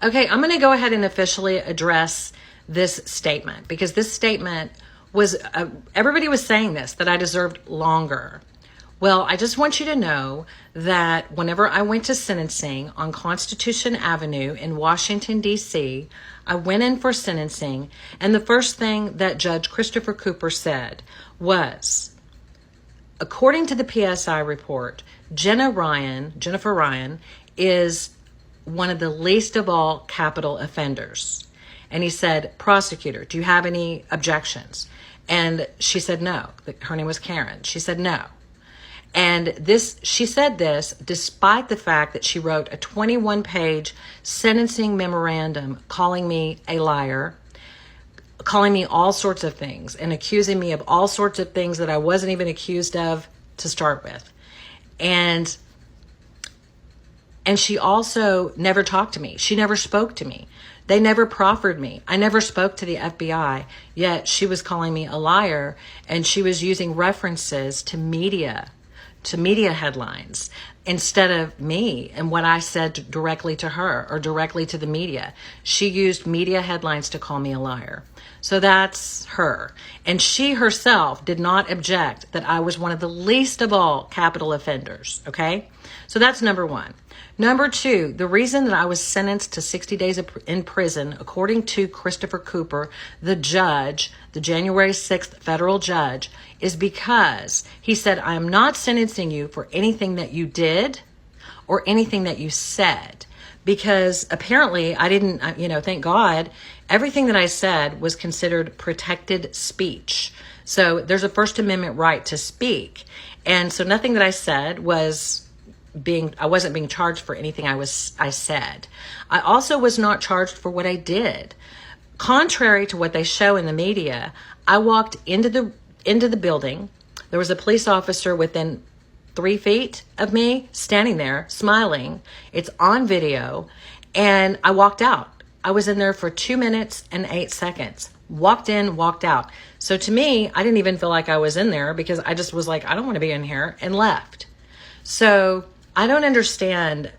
Okay, I'm going to go ahead and officially address this statement because this statement was, everybody was saying this, that I deserved longer. Well, I just want you to know that whenever I went to sentencing on Constitution Avenue in Washington, D.C., I went in for sentencing, and the first thing that Judge Christopher Cooper said was, according to the PSI report, Jennifer Ryan, is one of the least of all capital offenders. And he said, prosecutor, do you have any objections? And she said no. Her name was Karen. She said no. And she said this despite the fact that she wrote a 21-page sentencing memorandum calling me a liar, calling me all sorts of things, and accusing me of all sorts of things that I wasn't even accused of to start with. And she also never talked to me. She never spoke to me. They never proffered me. I never spoke to the FBI, yet she was calling me a liar, and she was using references to media headlines instead of me and what I said directly to her or directly to the media. She used media headlines to call me a liar. So that's her. And she herself did not object that I was one of the least of all capital offenders, okay? So that's number one. Number two, the reason that I was sentenced to 60 days in prison, according to Christopher Cooper, the judge, the January 6th federal judge, is because he said, I am not sentencing you for anything that you did or anything that you said. Because apparently I didn't, thank God, everything that I said was considered protected speech. So there's a First Amendment right to speak. And so nothing that I said I wasn't being charged for anything I said. I also was not charged for what I did. Contrary to what they show in the media, I walked into the building. There was a police officer within 3 feet of me standing there smiling. It's on video. And I walked out. I was in there for 2 minutes and 8 seconds. Walked in, walked out. So to me, I didn't even feel like I was in there because I just was like, I don't want to be in here, and left. So I don't understand.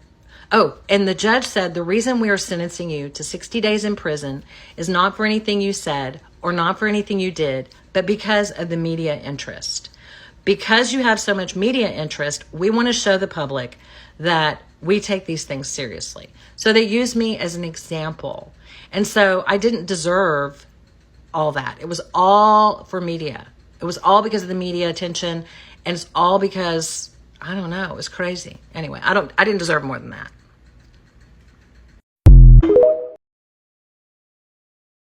Oh, and the judge said the reason we are sentencing you to 60 days in prison is not for anything you said or not for anything you did, but because of the media interest. Because you have so much media interest, we want to show the public that we take these things seriously. So they used me as an example. And so I didn't deserve all that. It was all for media. It was all because of the media attention, and it's all because, I don't know, it was crazy. Anyway, I didn't deserve more than that.